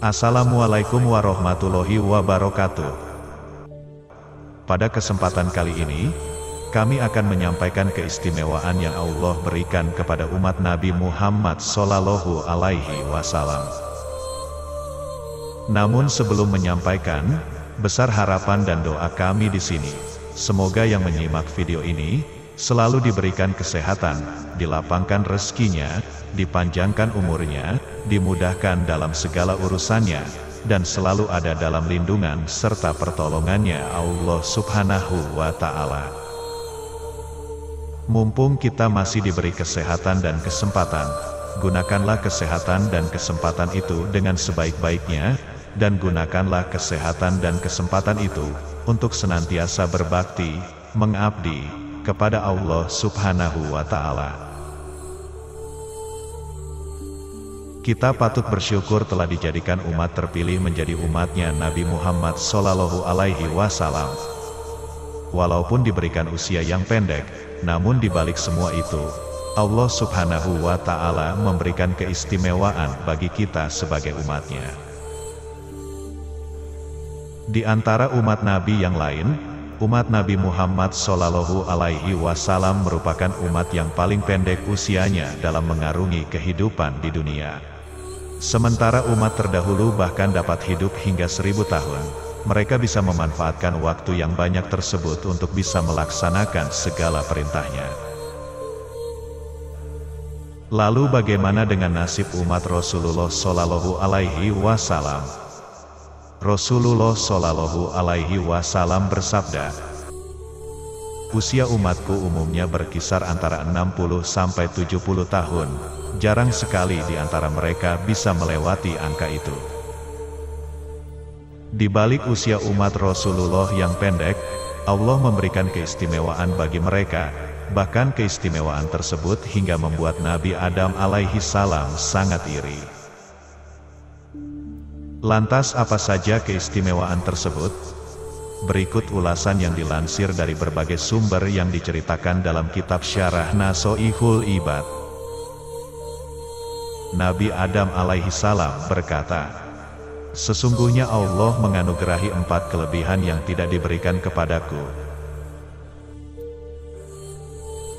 Assalamualaikum warahmatullahi wabarakatuh. Pada kesempatan kali ini, kami akan menyampaikan keistimewaan yang Allah berikan kepada umat Nabi Muhammad Sallallahu Alaihi Wasallam. Namun sebelum menyampaikan, besar harapan dan doa kami di sini. Semoga yang menyimak video ini selalu diberikan kesehatan, dilapangkan rezekinya, dipanjangkan umurnya, dimudahkan dalam segala urusannya, dan selalu ada dalam lindungan serta pertolongannya Allah Subhanahu wa Ta'ala. Mumpung kita masih diberi kesehatan dan kesempatan, gunakanlah kesehatan dan kesempatan itu dengan sebaik-baiknya, dan gunakanlah kesehatan dan kesempatan itu untuk senantiasa berbakti, mengabdi kepada Allah Subhanahu wa Ta'ala. Kita patut bersyukur telah dijadikan umat terpilih menjadi umatnya Nabi Muhammad Sallallahu Alaihi Wasallam. Walaupun diberikan usia yang pendek, namun dibalik semua itu, Allah Subhanahu wa Ta'ala memberikan keistimewaan bagi kita sebagai umatnya. Di antara umat Nabi yang lain, umat Nabi Muhammad Sallallahu Alaihi Wasallam merupakan umat yang paling pendek usianya dalam mengarungi kehidupan di dunia. Sementara umat terdahulu bahkan dapat hidup hingga 1000 tahun, mereka bisa memanfaatkan waktu yang banyak tersebut untuk bisa melaksanakan segala perintahnya. Lalu bagaimana dengan nasib umat Rasulullah Sallallahu Alaihi Wasallam? Rasulullah Sallallahu Alaihi Wasallam bersabda, usia umatku umumnya berkisar antara 60 sampai 70 tahun, jarang sekali di antara mereka bisa melewati angka itu. Di balik usia umat Rasulullah yang pendek, Allah memberikan keistimewaan bagi mereka, bahkan keistimewaan tersebut hingga membuat Nabi Adam alaihi salam sangat iri. Lantas apa saja keistimewaan tersebut? Berikut ulasan yang dilansir dari berbagai sumber yang diceritakan dalam kitab Syarah Nasha'ihul Ibad. Nabi Adam alaihi salam berkata, sesungguhnya Allah menganugerahi 4 kelebihan yang tidak diberikan kepadaku.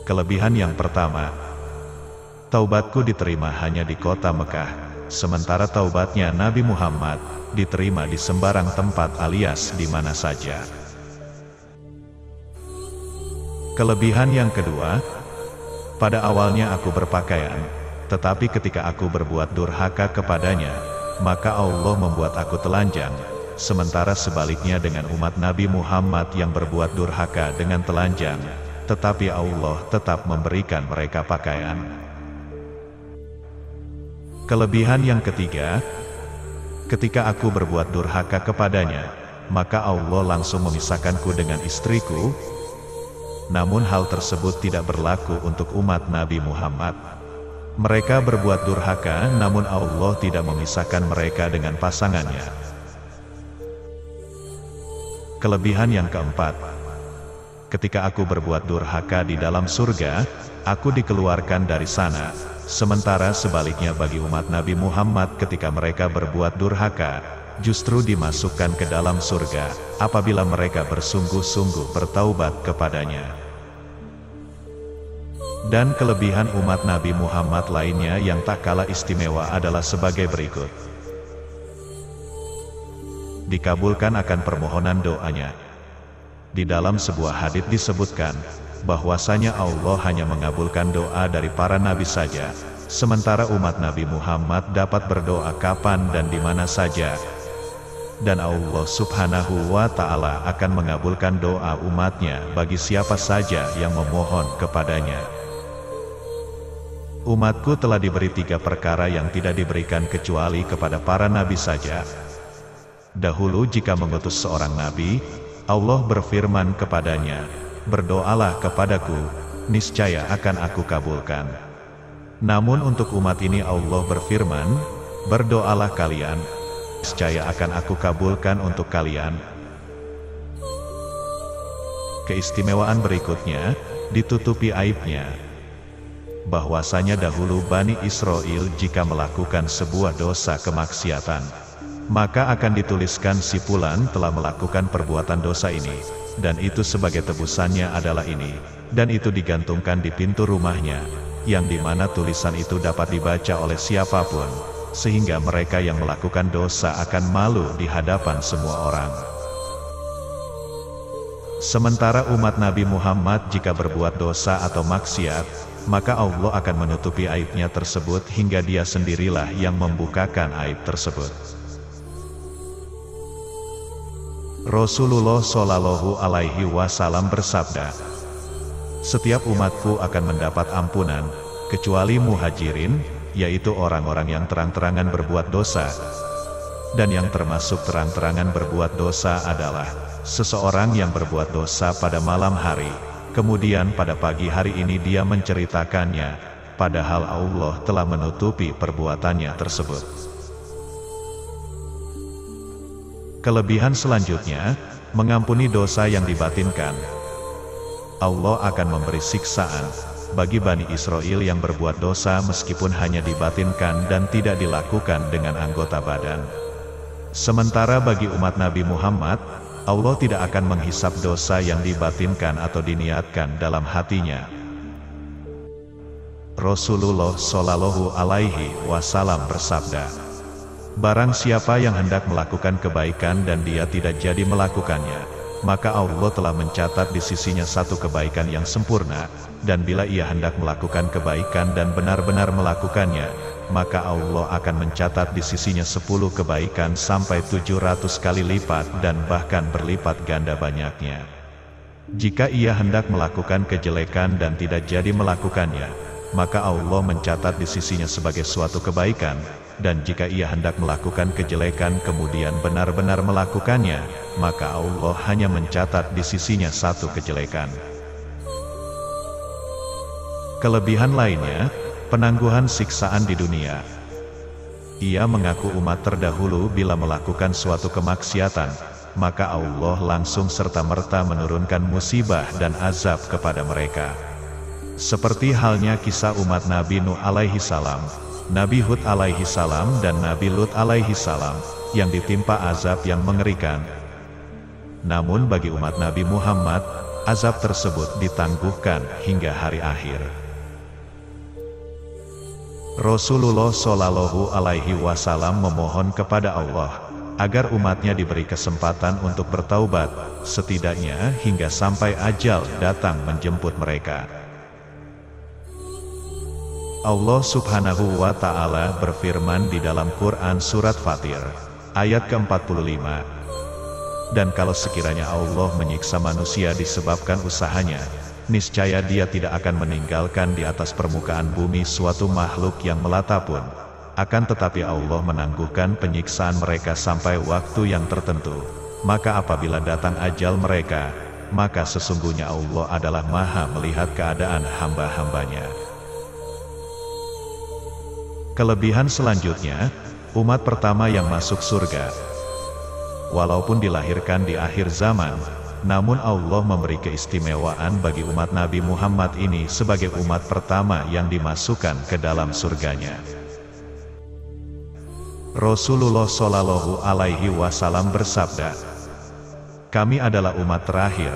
Kelebihan yang pertama, taubatku diterima hanya di kota Mekah. Sementara taubatnya Nabi Muhammad diterima di sembarang tempat alias di mana saja. Kelebihan yang kedua, pada awalnya aku berpakaian, tetapi ketika aku berbuat durhaka kepadanya, maka Allah membuat aku telanjang. Sementara sebaliknya dengan umat Nabi Muhammad yang berbuat durhaka dengan telanjang, tetapi Allah tetap memberikan mereka pakaian. Kelebihan yang ketiga, ketika aku berbuat durhaka kepadanya, maka Allah langsung memisahkanku dengan istriku. Namun hal tersebut tidak berlaku untuk umat Nabi Muhammad. Mereka berbuat durhaka, namun Allah tidak memisahkan mereka dengan pasangannya. Kelebihan yang keempat, ketika aku berbuat durhaka di dalam surga, aku dikeluarkan dari sana. Sementara sebaliknya bagi umat Nabi Muhammad ketika mereka berbuat durhaka, justru dimasukkan ke dalam surga, apabila mereka bersungguh-sungguh bertaubat kepadanya. Dan kelebihan umat Nabi Muhammad lainnya yang tak kalah istimewa adalah sebagai berikut. Dikabulkan akan permohonan doanya. Di dalam sebuah hadits disebutkan, bahwasanya Allah hanya mengabulkan doa dari para nabi saja, sementara umat Nabi Muhammad dapat berdoa kapan dan di mana saja. Dan Allah Subhanahu wa Ta'ala akan mengabulkan doa umatnya bagi siapa saja yang memohon kepadanya. Umatku telah diberi 3 perkara yang tidak diberikan kecuali kepada para nabi saja. Dahulu jika mengutus seorang nabi, Allah berfirman kepadanya, berdoalah kepadaku, niscaya akan aku kabulkan. Namun untuk umat ini Allah berfirman, berdoalah kalian, niscaya akan aku kabulkan untuk kalian. Keistimewaan berikutnya, ditutupi aibnya. Bahwasanya dahulu Bani Israel jika melakukan sebuah dosa kemaksiatan, maka akan dituliskan si fulan telah melakukan perbuatan dosa ini, dan itu sebagai tebusannya adalah ini, dan itu digantungkan di pintu rumahnya, yang dimana tulisan itu dapat dibaca oleh siapapun, sehingga mereka yang melakukan dosa akan malu di hadapan semua orang. Sementara umat Nabi Muhammad jika berbuat dosa atau maksiat, maka Allah akan menutupi aibnya tersebut hingga dia sendirilah yang membukakan aib tersebut. Rasulullah Shallallahu Alaihi Wasallam bersabda, "Setiap umatku akan mendapat ampunan, kecuali muhajirin, yaitu orang-orang yang terang-terangan berbuat dosa. Dan yang termasuk terang-terangan berbuat dosa adalah seseorang yang berbuat dosa pada malam hari, kemudian pada pagi hari ini dia menceritakannya, padahal Allah telah menutupi perbuatannya tersebut." Kelebihan selanjutnya, mengampuni dosa yang dibatinkan. Allah akan memberi siksaan bagi Bani Israel yang berbuat dosa meskipun hanya dibatinkan dan tidak dilakukan dengan anggota badan. Sementara bagi umat Nabi Muhammad, Allah tidak akan menghisap dosa yang dibatinkan atau diniatkan dalam hatinya. Rasulullah Shallallahu Alaihi Wasallam bersabda, "Barang siapa yang hendak melakukan kebaikan dan dia tidak jadi melakukannya, maka Allah telah mencatat di sisinya satu kebaikan yang sempurna, dan bila ia hendak melakukan kebaikan dan benar-benar melakukannya, maka Allah akan mencatat di sisinya 10 kebaikan sampai 700 kali lipat dan bahkan berlipat ganda banyaknya. Jika ia hendak melakukan kejelekan dan tidak jadi melakukannya, maka Allah mencatat di sisinya sebagai suatu kebaikan, dan jika ia hendak melakukan kejelekan kemudian benar-benar melakukannya, maka Allah hanya mencatat di sisinya satu kejelekan." Kelebihan lainnya, penangguhan siksaan di dunia. Ia mengaku umat terdahulu bila melakukan suatu kemaksiatan, maka Allah langsung serta-merta menurunkan musibah dan azab kepada mereka. Seperti halnya kisah umat Nabi Nuh alaihi salam, Nabi Hud alaihi salam dan Nabi Lut alaihi salam, yang ditimpa azab yang mengerikan. Namun bagi umat Nabi Muhammad, azab tersebut ditangguhkan hingga hari akhir. Rasulullah Shallallahu Alaihi Wasallam memohon kepada Allah agar umatnya diberi kesempatan untuk bertaubat, setidaknya hingga sampai ajal datang menjemput mereka. Allah Subhanahu wa Ta'ala berfirman di dalam Quran Surat Fatir, ayat ke-45, "Dan kalau sekiranya Allah menyiksa manusia disebabkan usahanya, niscaya dia tidak akan meninggalkan di atas permukaan bumi suatu makhluk yang melata pun. Akan tetapi Allah menangguhkan penyiksaan mereka sampai waktu yang tertentu. Maka apabila datang ajal mereka, maka sesungguhnya Allah adalah Maha melihat keadaan hamba-hambanya." Kelebihan selanjutnya, umat pertama yang masuk surga. Walaupun dilahirkan di akhir zaman, namun Allah memberi keistimewaan bagi umat Nabi Muhammad ini sebagai umat pertama yang dimasukkan ke dalam surganya. Rasulullah Shallallahu Alaihi Wasallam bersabda, "Kami adalah umat terakhir,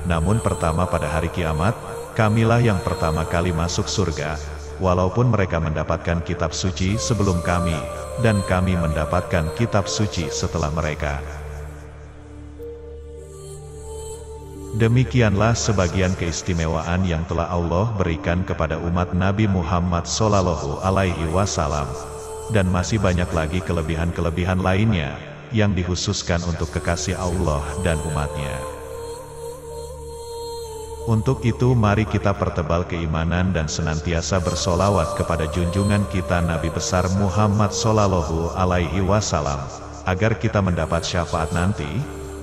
namun pertama pada hari kiamat, kamilah yang pertama kali masuk surga, walaupun mereka mendapatkan kitab suci sebelum kami, dan kami mendapatkan kitab suci setelah mereka." Demikianlah sebagian keistimewaan yang telah Allah berikan kepada umat Nabi Muhammad Shallallahu Alaihi Wasallam, dan masih banyak lagi kelebihan-kelebihan lainnya yang dikhususkan untuk kekasih Allah dan umatnya. Untuk itu mari kita pertebal keimanan dan senantiasa bersolawat kepada junjungan kita Nabi besar Muhammad Shallallahu Alaihi Wasallam, agar kita mendapat syafaat nanti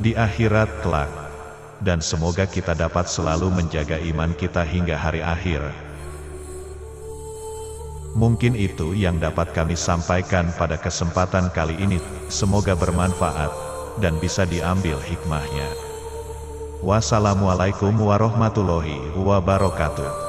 di akhirat kelak. Dan semoga kita dapat selalu menjaga iman kita hingga hari akhir. Mungkin itu yang dapat kami sampaikan pada kesempatan kali ini. Semoga bermanfaat dan bisa diambil hikmahnya. Wassalamualaikum warahmatullahi wabarakatuh.